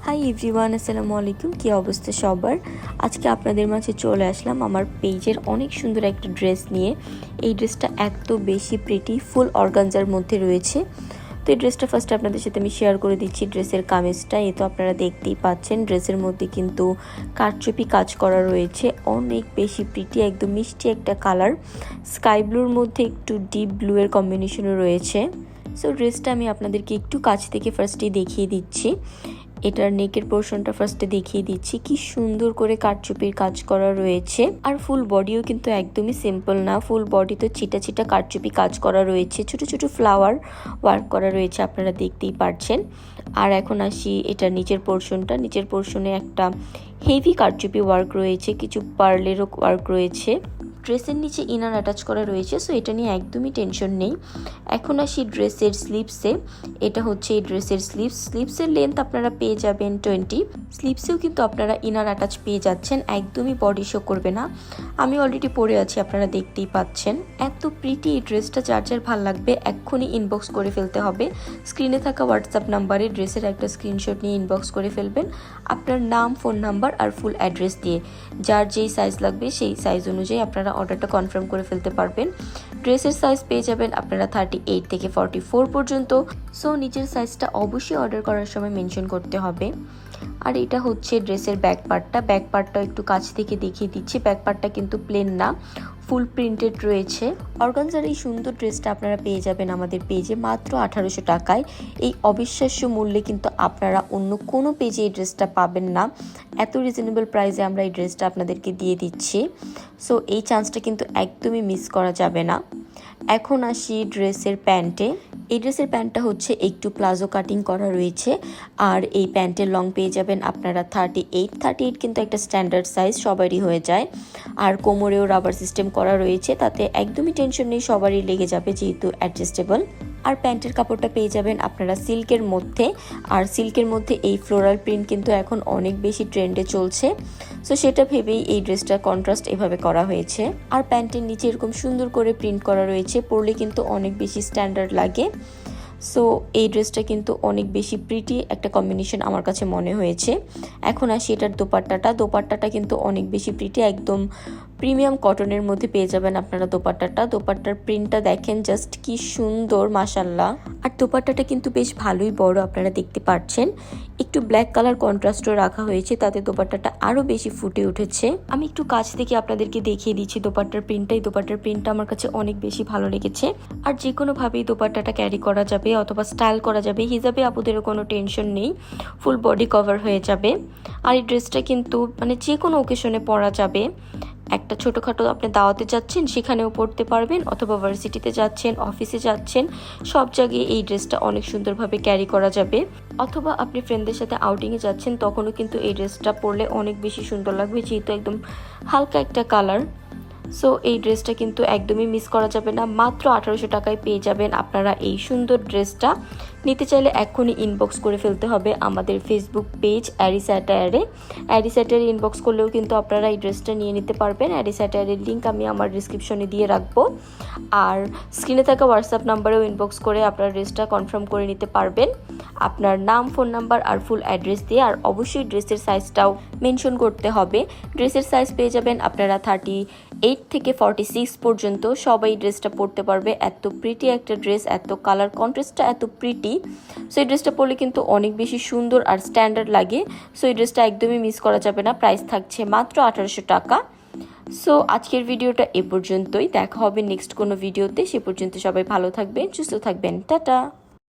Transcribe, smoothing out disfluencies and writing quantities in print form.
Hi everyone, আসসালামু আলাইকুম। কী অবস্থা সবার? আজকে আপনাদের মাঝে চলে আসলাম আমার পেজের অনেক সুন্দর একটা ড্রেস নিয়ে। এই ড্রেসটা এত বেশি প্রিটি, ফুল অর্গানজার মধ্যে রয়েছে। তো এই ড্রেসটা ফার্স্ট আপনাদের সাথে আমি শেয়ার করে দিচ্ছি। ড্রেসের কামিজটা এ তো আপনারা দেখতেই পাচ্ছেন। ড্রেসের মধ্যে কিন্তু কারচুপি কাজ করা রয়েছে, অনেক বেশি প্রিটি, একদম মিষ্টি একটা কালার। স্কাই ব্লুর মধ্যে একটু ডিপ ব্লু এর কম্বিনেশনও রয়েছে। সো ড্রেসটা আমি আপনাদেরকে একটু কাছ থেকে ফার্স্টেই দেখিয়ে দিচ্ছি। এটার নেকের পোর্শনটা ফার্স্টে দেখিয়ে দিচ্ছি, কি সুন্দর করে কারচুপির কাজ করা রয়েছে। আর ফুল বডিও কিন্তু একদমই সিম্পল না, ফুল বডি তো ছিটা ছিটা কারচুপি কাজ করা রয়েছে, ছোট ছোট ফ্লাওয়ার ওয়ার্ক করা রয়েছে, আপনারা দেখতেই পারছেন। আর এখন আসি এটার নিচের পোর্শনটা। নিচের পোর্শনে একটা হেভি কারচুপি ওয়ার্ক রয়েছে, কিছু পার্লেরও ওয়ার্ক রয়েছে। ড্রেসের নিচে ইনার অ্যাটাচ করা রয়েছে, সো এটা নিয়ে একদমই টেনশন নেই। এখন আসি ড্রেসের স্লিভসে। এটা হচ্ছে এই ড্রেসের স্লিভসের লেন্থ আপনারা পেয়ে যাবেন 20। স্লিভসেও কিন্তু আপনারা ইনার অ্যাটাচ পেয়ে যাচ্ছেন, একদমই বডি শো করবে না। আমি অলরেডি পরে আছি, আপনারা দেখতেই পাচ্ছেন। এত প্রিটি এই ড্রেসটা, যার যার ভাল লাগবে এক্ষুনি ইনবক্স করে ফেলতে হবে। স্ক্রিনে থাকা হোয়াটসঅ্যাপ নাম্বারে ড্রেসের একটা স্ক্রিনশট নিয়ে ইনবক্স করে ফেলবেন আপনার নাম, ফোন নাম্বার আর ফুল অ্যাড্রেস দিয়ে। যার যেই সাইজ লাগবে সেই সাইজ অনুযায়ী আপনারা অর্ডারটা কনফার্ম করে ফেলতে পারবেন। ড্রেসের সাইজ পেয়ে যাবেন আপনারা 38 থেকে 44 পর্যন্ত। সো নিচের সাইজটা অবশ্যই অর্ডার করার সময় মেনশন করতে হবে। আর এটা হচ্ছে ড্রেসের ব্যাক পার্টটা একটু কাছ থেকে দেখিয়ে দিচ্ছি। ব্যাক পার্টটা কিন্তু প্লেন না, ফুল প্রিন্টেড রয়েছে। অর্গানজার এই সুন্দর ড্রেসটা আপনারা পেয়ে যাবেন আমাদের পেজে মাত্র 1800 টাকায়। এই অবিশ্বাস্য মূল্যে কিন্তু আপনারা অন্য কোনো পেজে এই ড্রেসটা পাবেন না। এত রিজনেবল প্রাইসে আমরা এই ড্রেসটা আপনাদেরকে দিয়ে দিচ্ছি। সো এই চান্সটা কিন্তু একদমই মিস করা যাবে না। এখন আসি ড্রেসের প্যান্টে। এই ড্রেসের প্যান্টটা হচ্ছে একটু প্লাজো কাটিং করা রয়েছে। আর এই প্যান্টের লং পেয়ে যাবেন আপনারা 38 কিন্তু একটা স্ট্যান্ডার্ড সাইজ, সবারই হয়ে যায়। আর কোমরেও রাবার সিস্টেম করা রয়েছে, তাতে একদমই টেনশন নেই, সবারই লেগে যাবে যেহেতু অ্যাডজাস্টেবল। আর প্যান্টের কাপড়টা পেয়ে যাবেন আপনারা সিল্কের মধ্যে। আর সিল্কের মধ্যে এই ফ্লোরাল প্রিন্ট কিন্তু এখন অনেক বেশি ট্রেন্ডে চলছে। সো সেটা ভেবেই এই ড্রেসটা কন্ট্রাস্ট এভাবে করা হয়েছে। আর প্যান্টের নিচে এরকম সুন্দর করে প্রিন্ট করা রয়েছে, পরলে কিন্তু অনেক বেশি স্ট্যান্ডার্ড লাগে। সো এই ড্রেসটা কিন্তু অনেক বেশি প্রিটি একটা কম্বিনেশন আমার কাছে মনে হয়েছে। এখন আসি এটার দোপাট্টাটা কিন্তু অনেক বেশি প্রিটি, একদম প্রিমিয়াম কটনের মধ্যে পেয়ে যাবেন আপনারা দোপাট্টার প্রিন্টটা দেখেন জাস্ট কি সুন্দর, মাশাল্লাহ। আর দোপাট্টাটা কিন্তু বেশ ভালোই বড়, আপনারা দেখতে পাচ্ছেন। একটু ব্ল্যাক কালার কন্ট্রাস্টও রাখা হয়েছে, তাতে দোপাট্টাটা আরও বেশি ফুটে উঠেছে। আমি একটু কাছ থেকে আপনাদেরকে দেখিয়ে দিচ্ছি দোপাট্টার প্রিন্টটা আমার কাছে অনেক বেশি ভালো লেগেছে। আর যে কোনোভাবেই দোপাট্টাটা ক্যারি করা যাবে অথবা স্টাইল করা যাবে, হিজাবে আপুদেরও কোনো টেনশন নেই, ফুল বডি কভার হয়ে যাবে। আর এই ড্রেসটা কিন্তু মানে যে কোনো ওকেশনে পরা যাবে। একটা ছোটোখাটো আপনি দাওয়াতে যাচ্ছেন সেখানেও পরতে পারবেন, অথবা ভার্সিটিতে যাচ্ছেন, অফিসে যাচ্ছেন, সব জায়গায় এই ড্রেসটা অনেক সুন্দরভাবে ক্যারি করা যাবে। অথবা আপনি ফ্রেন্ডদের সাথে আউটিংয়ে যাচ্ছেন, তখনও কিন্তু এই ড্রেসটা পরলে অনেক বেশি সুন্দর লাগবে, যেহেতু একদম হালকা একটা কালার। সো এই ড্রেসটা কিন্তু একদমই মিস করা যাবে না। মাত্র 1800 টাকায় পেয়ে যাবেন আপনারা এই সুন্দর ড্রেসটা। নিতে চাইলে এক্ষুনি ইনবক্স করে ফেলতে হবে আমাদের ফেসবুক পেজ অ্যারিস্যাটায়ারে ইনবক্স করলেও কিন্তু আপনারা এই ড্রেসটা নিয়ে নিতে পারবেন। অ্যারিস্যাটায়ারের লিঙ্ক আমি আমার ডিসক্রিপশনে দিয়ে রাখবো। আর স্ক্রিনে থাকা হোয়াটসঅ্যাপ নাম্বারেও ইনবক্স করে আপনারা ড্রেসটা কনফার্ম করে নিতে পারবেন আপনার নাম, ফোন নাম্বার আর ফুল অ্যাড্রেস দিয়ে। আর অবশ্যই ড্রেসের সাইজটাও মেনশন করতে হবে। ড্রেসের সাইজ পেয়ে যাবেন আপনারা 38 থেকে 46 পর্যন্ত। সবাই ড্রেসটা পরতে পারবে, এত প্রিটি একটা ড্রেস, এত কালার কন্ট্রাস্টটা এত প্রিটি। সো এই ড্রেসটা পরলে কিন্তু অনেক বেশি সুন্দর আর স্ট্যান্ডার্ড লাগে। সো এই ড্রেসটা একদমই মিস করা যাবে না। প্রাইস থাকছে মাত্র 1800 টাকা। সো আজকের ভিডিওটা এ পর্যন্তই, দেখা হবে নেক্সট কোনো ভিডিওতে। সে পর্যন্ত সবাই ভালো থাকবেন, সুস্থ থাকবেন, টাটা।